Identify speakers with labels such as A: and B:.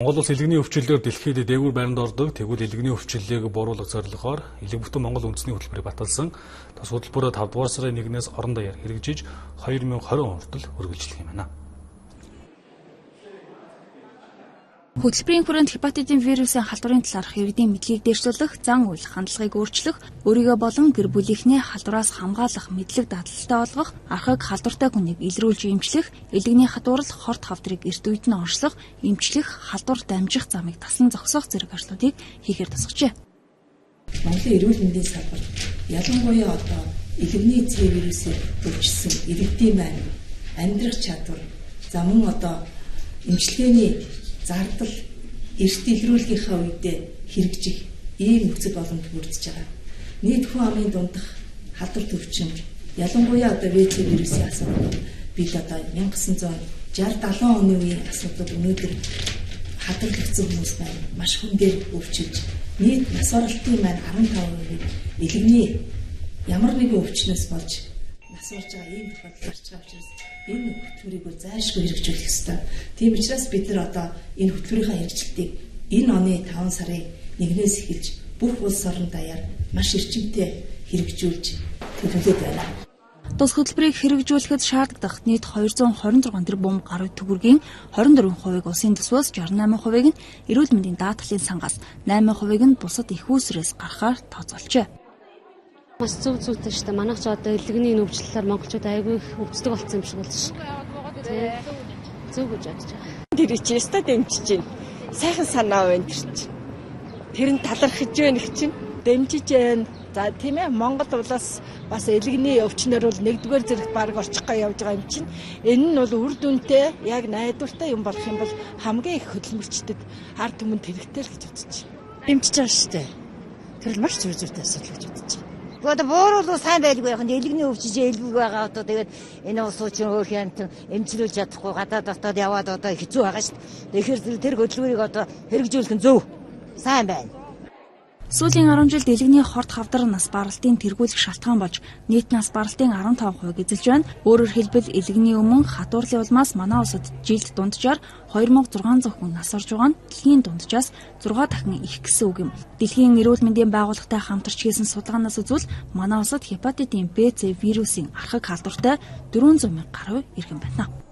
A: Монгол улс элэгний өвчлөлөөр дэлхийд дээгүүр байранд ордог. Тэгвэл элэгний өвчлөлийг бууруулах зорилгоор элэг бүтэн Монгол үндэсний хөтөлбөрийг баталсан. Тус хөтөлбөрөөр 5 дугаар сарын 1-ээс орон даяар хэрэгжиж 2020 он хүртэл үргэлжлэх юм байна.
B: Хөтөлбөрийн хүрээнд хепатитын вирусын халдварын талаарх иргэдийн мэдлэгийг дээшлүүлэх, зан үйл хандлагыг өөрчлөх, өөрийгөө болон гэр бүлийнхнээ халдвараас хамгаалах мэдлэг даатгалтай болгох, архаг халдвартай хүнийг илрүүлж эмчлэх, элэгний хадуурал хорт хавдрыг эрт үед нь оршлох, эмчлэх, халдвар дамжих замыг тасан зогсоох зэрэг ажлуудыг хийхээр тусгажээ.
C: Монголын эрүүл мэндийн салбарт ялангуяа одоо элэгний цэ вирусыг өвчсөн иргэдийн маань амьдрах чадвар, за мөн одоо эмчилгээний зардал эрт илрүүлгийнхаа үедээ хэрэгжих ийм нөхцөл боломж бүрдэж байгаа. Нийт хүн амын дундах халдвар төвчмөд ялангуяа одоо ВЦ вирусын асуудал бид одоо 1960-70 оны үеийн асуудал өнөөдөр хадгалагдсан хүмүүс байна. Маш хүн дээр өвчөж нийт нас баралтын маань 15% элэгний ямар нэгэн өвчнөөс болж нас барж байгаа ийм тохиолдол гарч байгаа учраас энэ хөтөлбөрийг зайлшгүй хэрэгжүүлэх ёстой. Тийм учраас бид нар одоо энэ хөтөлбөрийнхаа хэрэгжилтийг энэ оны 5 сарын 1-ээс эхэлж бүх улс орон даяар маш эрчимтэй хэрэгжүүлж төлөвлөд байна.
B: Тус хөтөлбөрийг хэрэгжүүлэхэд шаардлагатай нийт 226 тэрбум гаруй төгрөгийн 24%-ыг улсын төсвөөс, 68%-ыг нь эрүүл мэндийн даатгалын сангаас, 8%-ыг нь бусад их үүсвэрээс гаргахаар тооцоолжээ.
D: Маш зөв зүйтэй шүү дээ. Манайх ч одоо элэгний өвчлөлөөр монголчууд айгүй өвчтөг болсон юм шиг болж шүү. Зөв гэж бодож байгаа.
E: Тэр чи яста дэмжиж байна. Сайхан санаа байна тэр чи. Тэр нь талархаж байна их чинь. Дэмжиж байна. За тийм ээ, Монгол улаас бас элэгний өвчнөр бол нэгдүгээр зэрэгт баг орчих гай явж байгаа юм чинь. Энэ нь бол үр дүнтэй, яг найдвартай юм болох юм бол хамгийн их хөдөлмөрчдөд ард түмэнд хэрэгтэй л гэж бодож байна.
F: Дэмжиж байгаа шүү дээ. Тэр л маш зөв зүйтэй асуудал гэж бодож байна.
G: Гэхдээ бууруулах сайн байлгүй яхан элэгний өвчж элбэг байгаа одоо тэгээд энэ ус уучрын өөр хянт эмчилүүлж чадахгүй гадаад дотоод яваад одоо хэцүү байгаа шүү дээ. Тэгэхээр тэр хөдөлгөөрийг одоо хэрэгжүүлэх нь зөв. Сайн байна.
B: Сүүлийн 10 жилд элэгний хорт хавдар нас баралтын тэргүүлэх шалтгаан болж нийт нас баралтын 15% эзэлж байна. Өөрөөр хэлбэл элэгний өмнө хадуурлын улмаас манай улсад жилд дунджаар 2600 хүн нас орж байгаа нь дэлхийн дунджаас 6 дахин их гэсэн үг юм. Дэлхийн эрүүл мэндийн байгууллагатай хамтарч хийсэн судалгаанаас үзвэл манай улсад хепатитын B, C вирусын архаг халдвартай 400 мянга гаруй иргэн байна.